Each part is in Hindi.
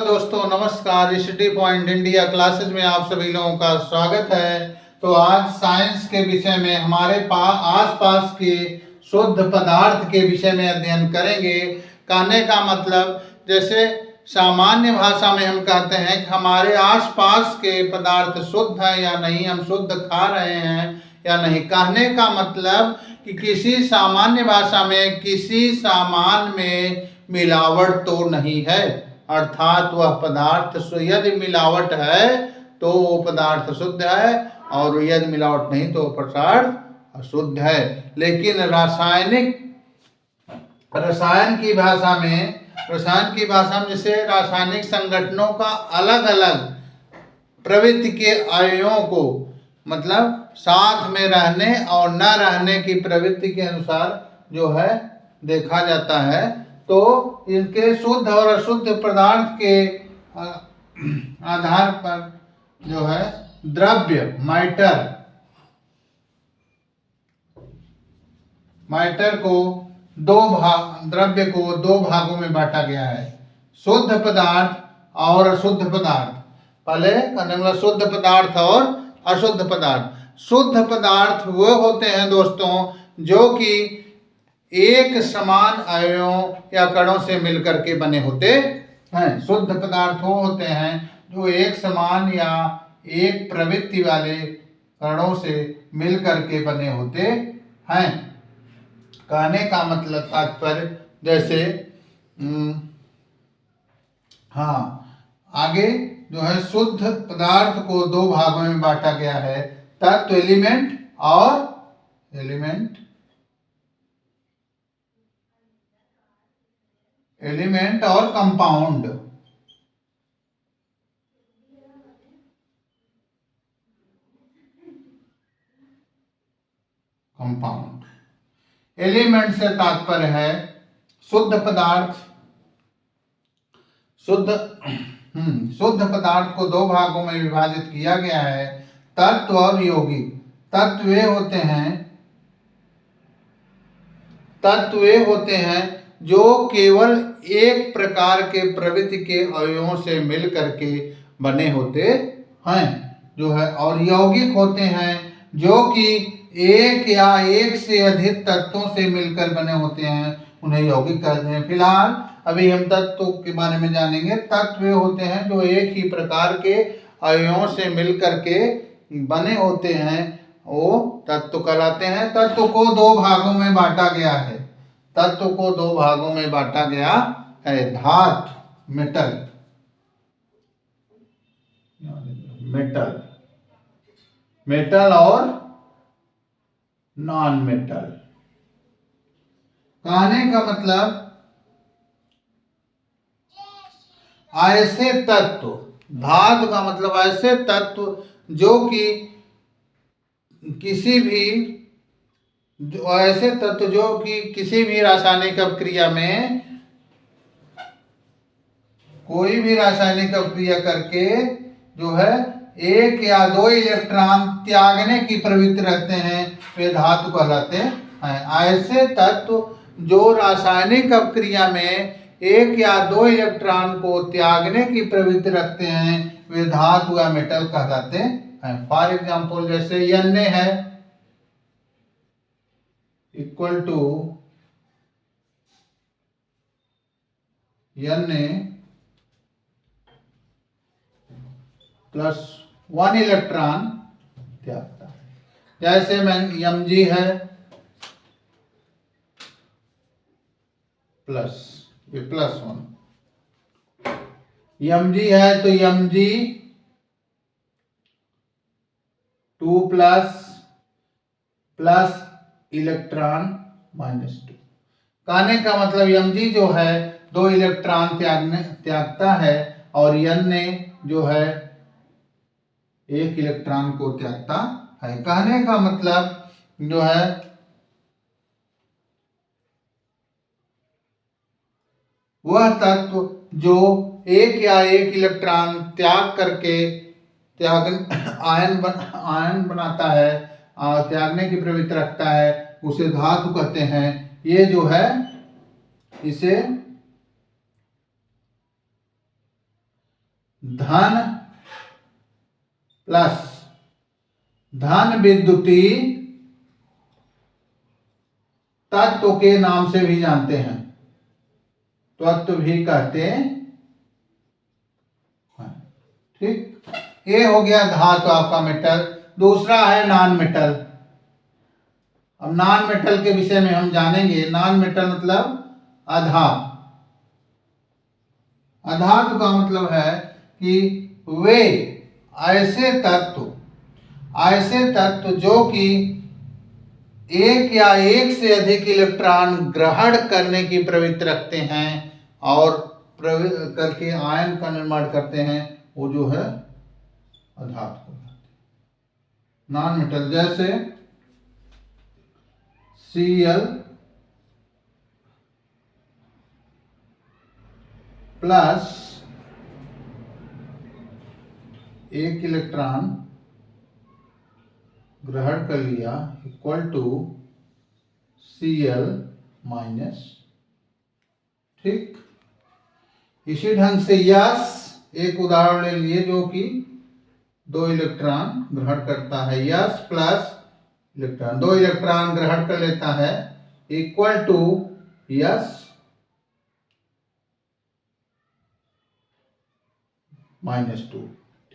दोस्तों, नमस्कार। स्टडी पॉइंट इंडिया क्लासेस में आप सभी लोगों का स्वागत है। तो आज साइंस के विषय में हमारे आसपास के शुद्ध पदार्थ के विषय में अध्ययन करेंगे। कहने का मतलब, जैसे सामान्य भाषा में हम कहते हैं कि हमारे आसपास के पदार्थ शुद्ध हैं या नहीं, हम शुद्ध खा रहे हैं या नहीं। कहने का मतलब कि किसी सामान्य भाषा में किसी सामान में मिलावट तो नहीं है, अर्थात वह पदार्थ यदि मिलावट है तो वो पदार्थ शुद्ध है और यदि मिलावट नहीं तो पदार्थ अशुद्ध है। लेकिन रसायन की भाषा में जैसे रासायनिक संगठनों का अलग अलग प्रवृत्ति के अवयवों को, मतलब साथ में रहने और न रहने की प्रवृत्ति के अनुसार जो है देखा जाता है, तो इनके शुद्ध और अशुद्ध पदार्थ के आधार पर जो है द्रव्य मैटर को द्रव्य को दो भागों में बांटा गया है, शुद्ध पदार्थ और अशुद्ध पदार्थ। पहले कहने वाला शुद्ध पदार्थ और अशुद्ध पदार्थ। शुद्ध पदार्थ वो होते हैं दोस्तों जो कि एक समान अवयवों या कणों से मिलकर के बने होते हैं। शुद्ध पदार्थ वो होते हैं जो एक समान या एक प्रवृत्ति वाले कणों से मिलकर के बने होते हैं। कहने का मतलब तात्पर्य, जैसे आगे जो है शुद्ध पदार्थ को दो भागों में बांटा गया है, तत्व एलिमेंट और कंपाउंड। एलिमेंट से तात्पर्य है शुद्ध पदार्थ। शुद्ध पदार्थ को दो भागों में विभाजित किया गया है, तत्व और यौगिक। तत्व वे होते हैं जो केवल एक प्रकार के प्रवृत्ति के अवयवों से मिल करके बने होते हैं जो है, और यौगिक होते हैं जो कि एक या एक से अधिक तत्वों से मिलकर बने होते हैं, उन्हें यौगिक कहते हैं। फिलहाल अभी हम तत्व के बारे में जानेंगे। तत्व वे होते हैं जो एक ही प्रकार के अवयवों से मिलकर के बने होते हैं, वो तत्व कहलाते हैं। तत्व को दो भागों में बांटा गया है। धातु, मेटल और नॉन मेटल। कहने का मतलब, ऐसे तत्व, धातु का मतलब ऐसे तत्व जो कि किसी भी रासायनिक अभिक्रिया में, कोई भी रासायनिक अभिक्रिया करके जो है एक या दो इलेक्ट्रॉन त्यागने की प्रवृत्ति रखते हैं, वे धातु कहलाते हैं। ऐसे तत्व जो रासायनिक अभिक्रिया में एक या दो इलेक्ट्रॉन को त्यागने की प्रवृत्ति रखते हैं, वे धातु या मेटल कहलाते हैं। फॉर एग्जाम्पल, जैसे Na है equal to Na plus 1 electron त्यागता है। जैसे Mg है प्लस 1, Mg है तो Mg 2 प्लस इलेक्ट्रॉन -2। कहने का मतलब Mg जो है दो इलेक्ट्रॉन त्यागता है और Na जो है एक इलेक्ट्रॉन को त्यागता है। कहने का मतलब जो है वह तत्व जो एक या एक इलेक्ट्रॉन त्याग करके आयन बनाता है और त्यागने की प्रवृत्ति रखता है, उसे धातु कहते हैं। ये जो है इसे धन प्लस धन विद्युती तत्व के नाम से भी जानते हैं, तत्व भी कहते हैं। ठीक, ये हो गया धातु आपका मेटल। दूसरा है नॉन मेटल। अब नॉन मेटल के विषय में हम जानेंगे। नॉन मेटल मतलब अधातु। अधातु का मतलब है कि वे ऐसे तत्व जो कि एक या एक से अधिक इलेक्ट्रॉन ग्रहण करने की प्रवृत्ति रखते हैं और करके आयन का निर्माण करते हैं, वो जो है अधातु को नॉन मेटल। जैसे Cl प्लस एक इलेक्ट्रॉन ग्रहण कर लिया इक्वल टू Cl माइनस। ठीक, इसी ढंग से यस एक उदाहरण ले लिए जो कि 2 इलेक्ट्रॉन ग्रहण करता है। यस प्लस इलेक्ट्रॉन 2 इलेक्ट्रॉन ग्रहण कर लेता है इक्वल टू यस -2।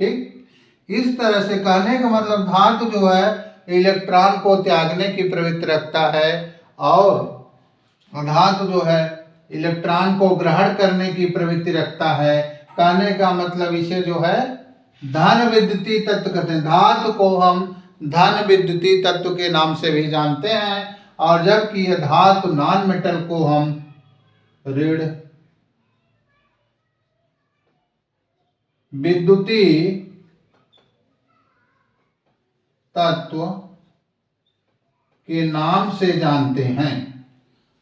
ठीक, इस तरह से कहने का मतलब धातु जो है इलेक्ट्रॉन को त्यागने की प्रवृत्ति रखता है और धातु जो है इलेक्ट्रॉन को ग्रहण करने की प्रवृत्ति रखता है। कहने का मतलब इसे जो है धन विद्युती तत्व कहते हैं। धातु को हम धन विद्युती तत्व के नाम से भी जानते हैं, और जबकि यह धातु नॉन मेटल को हम ऋण विद्युती तत्व के नाम से जानते हैं।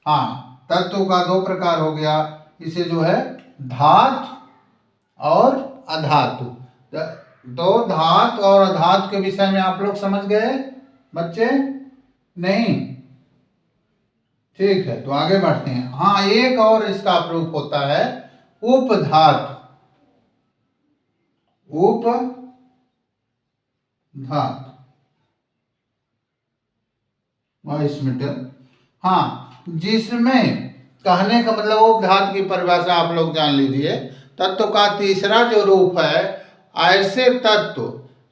हाँ, तत्व का 2 प्रकार हो गया। इसे जो है धातु और अधातु। दो धातु और अधातु के विषय में आप लोग समझ गए बच्चे? नहीं? ठीक है, तो आगे बढ़ते हैं। हाँ, एक और इसका प्रूफ होता है उपधातु। उपधातु वाइस मेटल। हाँ, जिसमें कहने का मतलब उपधातु की परिभाषा आप लोग जान लीजिए। तत्व का तीसरा जो रूप है, ऐसे तत्व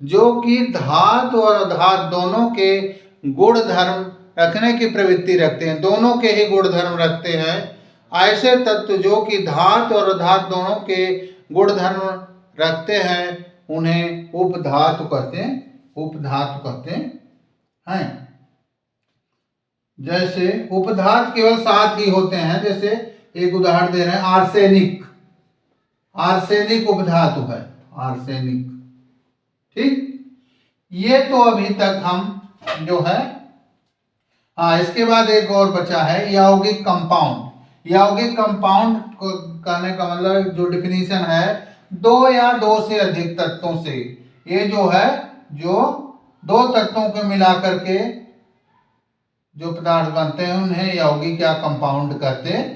जो कि धातु और अधातु दोनों के गुण धर्म रखने की प्रवृत्ति रखते हैं, दोनों के ही गुण धर्म रखते हैं। ऐसे तत्व जो कि धातु और अधातु दोनों के गुण धर्म रखते हैं, उन्हें उपधातु कहते हैं। उपधातु कहते हैं। जैसे उपधातु केवल 7 ही होते हैं। जैसे एक उदाहरण दे रहे हैं, आर्सेनिक। आर्सेनिक उपधातु है, आर्सेनिक। ठीक, ये तो अभी तक हम जो है। हाँ, इसके बाद एक और बचा है यौगिक कंपाउंड। यौगिक कंपाउंड को कहने का मतलब जो डिफिनीशन है, 2 या 2 से अधिक तत्वों से, ये जो है जो 2 तत्वों को मिलाकर के जो पदार्थ बनते हैं, उन्हें यौगिक या कंपाउंड कहते हैं।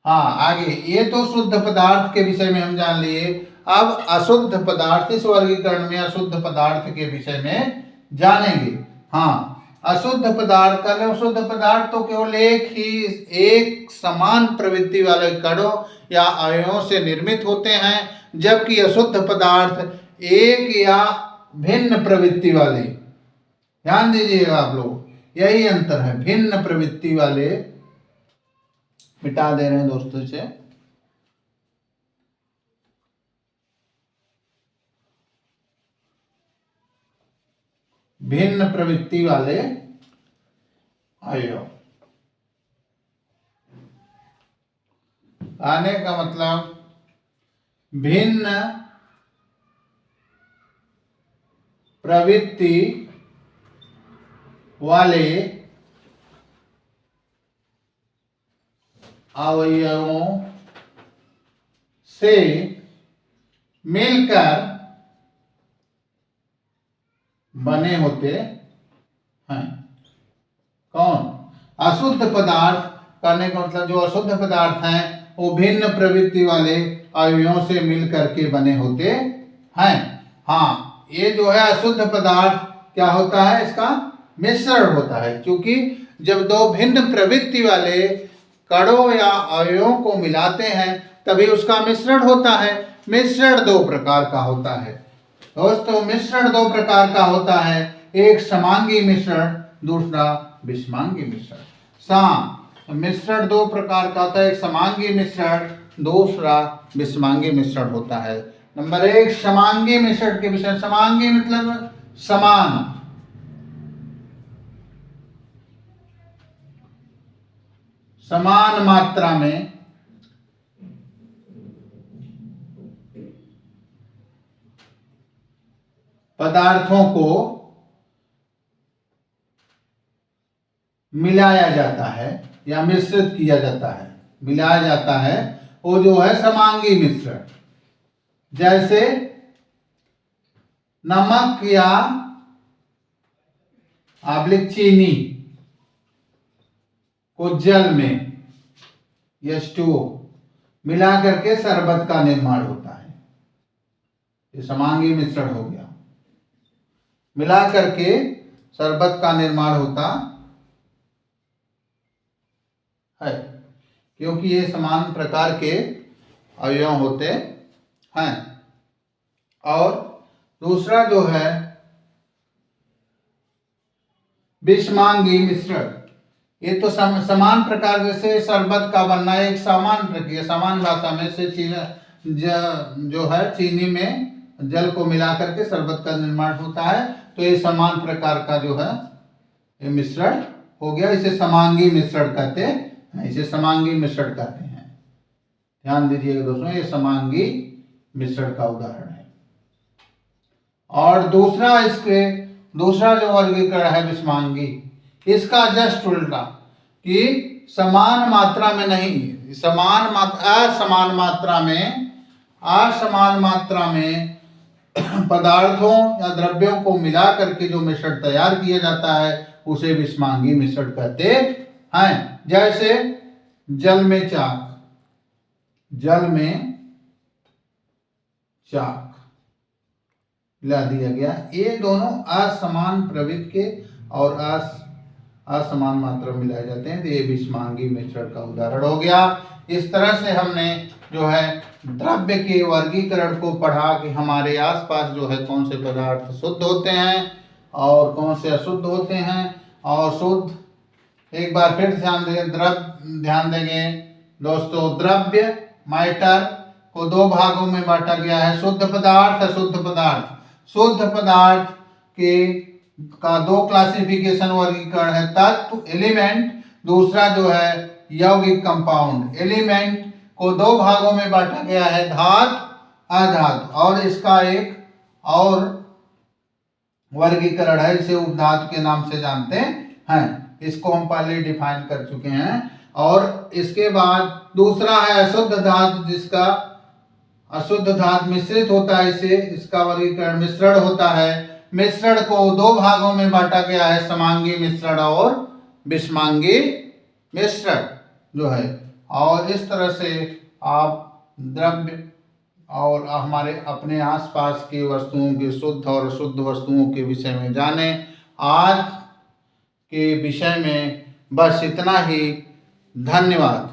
हाँ, आगे ये तो शुद्ध पदार्थ के विषय में हम जान लिए। अब अशुद्ध पदार्थ, इस वर्गीकरण में अशुद्ध पदार्थ के विषय में जानेंगे। हाँ, अशुद्ध पदार्थ का अशुद्ध पदार्थ तो केवल एक समान प्रवृत्ति वाले कणों या अवयवों से निर्मित होते हैं, जबकि अशुद्ध पदार्थ एक या भिन्न प्रवृत्ति वाले। ध्यान दीजिएगा आप लोग, यही अंतर है, भिन्न प्रवृत्ति वाले। मिटा दे रहे हैं दोस्तों से। भिन्न प्रवृत्ति वाले अवयव। आने का मतलब भिन्न प्रवृत्ति वाले अवयवों से मिलकर बने होते हैं। कौन? अशुद्ध पदार्थ। करने का मतलब जो अशुद्ध पदार्थ हैं, वो भिन्न प्रवृत्ति वाले अवयवों से मिल करके बने होते हैं। हाँ, ये जो है अशुद्ध पदार्थ क्या होता है, इसका मिश्रण होता है, क्योंकि जब दो भिन्न प्रवृत्ति वाले कणों या अवयवों को मिलाते हैं तभी उसका मिश्रण होता है। मिश्रण दो प्रकार का होता है दोस्तों, मिश्रण दो प्रकार का होता है, एक समांगी मिश्रण, दूसरा विषमांगी मिश्रण। मिश्रण दो प्रकार का होता है, एक समांगी मिश्रण, दूसरा विषमांगी मिश्रण होता है। नंबर 1 समांगी मिश्रण के विषय। समांगी मतलब समान, समान मात्रा में पदार्थों को मिलाया जाता है या मिश्रित किया जाता है, मिलाया जाता है, वो जो है समांगी मिश्रण। जैसे नमक या चीनी को जल में H2O मिला करके शरबत का निर्माण होता है, ये समांगी मिश्रण हो गया। मिला करके शरबत का निर्माण होता है, क्योंकि ये समान प्रकार के अवयव होते हैं। और दूसरा जो है विषमांगी मिश्रण, ये तो समान प्रकार, जैसे शरबत का बनना एक समान प्रक्रिया, समान भाषा में से जो है चीनी में जल को मिला करके शरबत का निर्माण होता है, तो ये समान प्रकार का जो है ये मिश्रण हो गया, इसे समांगी मिश्रण कहते हैं, इसे समांगी मिश्रण कहते हैं। ध्यान दीजिएगा दोस्तों, ये समांगी मिश्रण का उदाहरण है। और दूसरा जो वर्गीकरण है विषमांगी, इसका जस्ट उल्टा, कि समान मात्रा में नहीं, असमान मात्रा में पदार्थों या द्रव्यों को मिला करके जो मिश्रण तैयार किया जाता है उसे विषमांगी मिश्रण कहते हैं। जैसे जल में चाक मिला दिया गया, ये दोनों असमान प्रवृत्ति के और असमान मात्रा में मिलाए जाते हैं, तो ये विषमांगी मिश्रण का उदाहरण हो गया। इस तरह से हमने जो है द्रव्य के वर्गीकरण को पढ़ा कि हमारे आसपास जो है कौन से पदार्थ शुद्ध होते हैं और कौन से अशुद्ध होते हैं। और शुद्ध, एक बार फिर ध्यान देंगे दोस्तों, द्रव्य मैटर को दो भागों में बांटा गया है, शुद्ध पदार्थ, अशुद्ध पदार्थ। शुद्ध पदार्थ का दो क्लासिफिकेशन वर्गीकरण है, तत्व एलिमेंट, दूसरा जो है यौगिक कंपाउंड। एलिमेंट को दो भागों में बांटा गया है, धातु अधातु, और इसका एक और वर्गीकरण है, इसे उपधातु के नाम से जानते हैं, इसको हम पहले डिफाइन कर चुके हैं। और इसके बाद दूसरा है अशुद्ध धातु, जिसका अशुद्ध धातु मिश्रित होता है, इसका वर्गीकरण मिश्रण होता है। मिश्रण को दो भागों में बांटा गया है, समांगी मिश्रण और विषमांगी मिश्रण जो है। और इस तरह से आप द्रव्य और हमारे अपने आसपास की वस्तुओं के शुद्ध और अशुद्ध वस्तुओं के विषय में जानें। आज के विषय में बस इतना ही। धन्यवाद।